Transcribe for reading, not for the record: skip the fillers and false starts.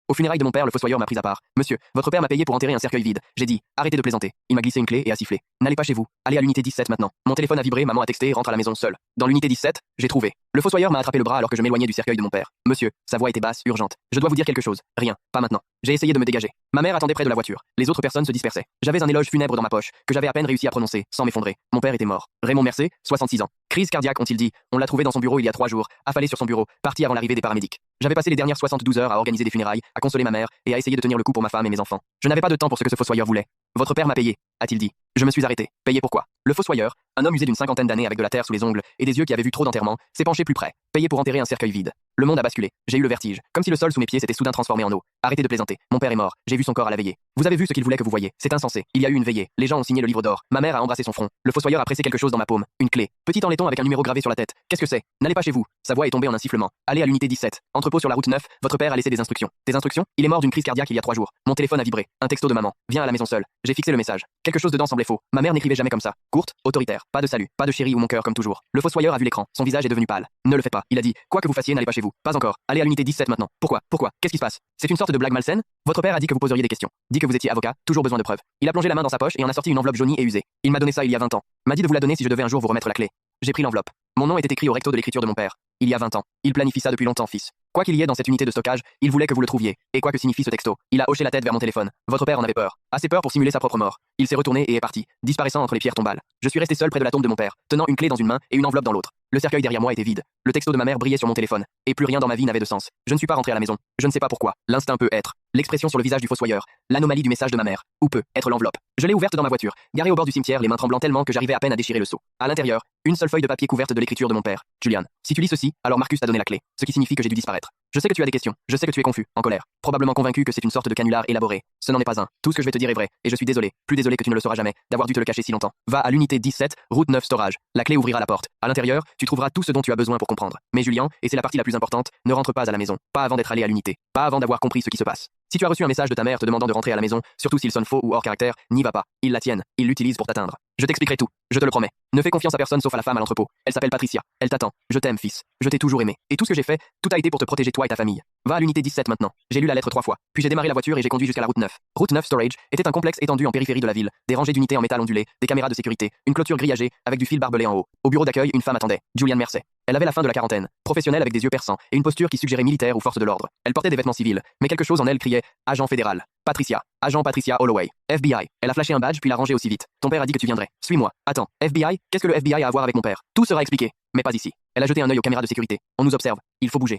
Aux funérailles de mon père, le fossoyeur m'a pris à part. Monsieur, votre père m'a payé pour enterrer un cercueil vide. J'ai dit, arrêtez de plaisanter. Il m'a glissé une clé et a sifflé. N'allez pas chez vous. Allez à l'unité 17 maintenant. Mon téléphone a vibré, maman a texté, rentre à la maison seule. Dans l'unité 17, j'ai trouvé. Le fossoyeur m'a attrapé le bras alors que je m'éloignais du cercueil de mon père. Monsieur, sa voix était basse, urgente. Je dois vous dire quelque chose. Rien, pas maintenant. J'ai essayé de me dégager. Ma mère attendait près de la voiture. Les autres personnes se dispersaient. J'avais un éloge funèbre dans ma poche, que j'avais à peine réussi à prononcer, sans m'effondrer. Mon père était mort. Raymond Mercé, 66 ans. Crise cardiaque, ont-ils dit. On l'a trouvé dans son bureau il y a 3 jours, affalé sur son bureau, parti avant l'arrivée des paramédics. J'avais passé les dernières 72 heures à organiser des funérailles, à consoler ma mère et à essayer de tenir le coup pour ma femme et mes enfants. Je n'avais pas de temps pour ce que ce fossoyeur voulait. Votre père m'a payé, a-t-il dit. Je me suis arrêté. Payé pourquoi? Le fossoyeur, un homme usé d'une cinquantaine d'années avec de la terre sous les ongles et des yeux qui avaient vu trop d'enterrements, s'est penché plus près. Payé pour enterrer un cercueil vide. Le monde a basculé. J'ai eu le vertige, comme si le sol sous mes pieds s'était soudain transformé en eau. Arrêtez de plaisanter. Mon père est mort. J'ai vu son corps à la veillée. Vous avez vu ce qu'il voulait que vous voyiez. C'est insensé. Il y a eu une veillée. Les gens ont signé le livre d'or. Ma mère a embrassé son front. Le fossoyeur a pressé quelque chose dans ma paume. Une clé. Petit en laiton avec un numéro gravé sur la tête. Qu'est-ce que c'est? N'allez pas chez vous. Sa voix est tombée en un sifflement. Allez à l'unité 17. Entrepôt sur la route 9. Votre père a laissé des instructions. Des instructions? Il est mort d'une crise cardiaque il y a 3 jours. Mon téléphone a vibré. Un texto de maman. Viens à la maison seule. J'ai fixé le message. Quelque chose dedans semblait faux. Ma mère n'écrivait jamais comme ça. Courte, autoritaire. Pas de salut. Pas de chérie ou mon cœur comme toujours. Le fossoyeur a vu l'écran. Son visage est devenu pâle. Ne le faites pas. Il a dit, quoi que vous fassiez, n'allez pas chez vous. Pas encore. Allez à l'unité 17 maintenant. Pourquoi? Qu'est-ce qui se passe? C'est une sorte de blague malsaine? Votre père a dit que vous poseriez des questions. Dit que vous étiez avocat, toujours besoin de preuves. Il a plongé la main dans sa poche et en a sorti une enveloppe jaunie et usée. Il m'a donné ça il y a 20 ans. M'a dit de vous la donner si je devais un jour vous remettre la clé. J'ai pris l'enveloppe. Mon nom était écrit au recto de l'écriture de mon père. Il y a 20 ans. Il planifie ça depuis longtemps, fils. Quoi qu'il y ait dans cette unité de stockage, il voulait que vous le trouviez. Et quoi que signifie ce texto, il a hoché la tête vers mon téléphone. Votre père en avait peur. Assez peur pour simuler sa propre mort. Il s'est retourné et est parti, disparaissant entre les pierres tombales. Je suis resté seul près de la tombe de mon père, tenant une clé dans une main et une enveloppe dans l'autre. Le cercueil derrière moi était vide. Le texto de ma mère brillait sur mon téléphone. Et plus rien dans ma vie n'avait de sens. Je ne suis pas rentré à la maison. Je ne sais pas pourquoi. L'instinct peut être. L'expression sur le visage du fossoyeur. L'anomalie du message de ma mère. Ou peut être l'enveloppe. Je l'ai ouverte dans ma voiture, garée au bord du cimetière, les mains tremblant tellement que j'arrivais à peine à déchirer le seau. À l'intérieur, une seule feuille de papier couverte de l'écriture de mon père. Julian, si tu lis ceci, alors Marcus t'a donné la clé. Ce qui signifie que j'ai dû disparaître. Je sais que tu as des questions. Je sais que tu es confus, en colère. Probablement convaincu que c'est une sorte de canular élaboré. Ce n'en est pas un. Tout ce que je vais te dire est vrai. Et je suis désolé, plus désolé que tu ne le sauras jamais, d'avoir dû te le cacher si longtemps. Va à l'unité 17, route 9 storage. La clé ouvrira la porte. À l'intérieur, tu trouveras tout ce dont tu as besoin pour comprendre. Mais Julien, et c'est la partie la plus importante, ne rentre pas à la maison. Pas avant d'être allé à l'unité. Pas avant d'avoir compris ce qui se passe. Si tu as reçu un message de ta mère te demandant de rentrer à la maison, surtout s'il sonne faux ou hors caractère, n'y va pas. Ils la tiennent. Ils l'utilisent pour t'atteindre. Je t'expliquerai tout. Je te le promets. Ne fais confiance à personne sauf à la femme à l'entrepôt. Elle s'appelle Patricia. Elle t'attend. Je t'aime, fils. Je t'ai toujours aimé. Et tout ce que j'ai fait, tout a été pour te protéger toi et ta famille. Va à l'unité 17 maintenant. J'ai lu la lettre 3 fois. Puis j'ai démarré la voiture et j'ai conduit jusqu'à la route 9. Route 9 Storage était un complexe étendu en périphérie de la ville. Des rangées d'unités en métal ondulé, des caméras de sécurité, une clôture grillagée avec du fil barbelé en haut. Au bureau d'accueil, une femme attendait. Julian Mercey. Elle avait la fin de la quarantaine, professionnelle avec des yeux perçants et une posture qui suggérait militaire ou force de l'ordre. Elle portait des vêtements civils, mais quelque chose en elle criait agent fédéral. Patricia, agent Patricia Holloway, FBI. Elle a flashé un badge puis l'a rangé aussi vite. Ton père a dit que tu viendrais. Suis-moi. Attends, FBI? Qu'est-ce que le FBI a à voir avec mon père? Tout sera expliqué, mais pas ici. Elle a jeté un œil aux caméras de sécurité. On nous observe. Il faut bouger.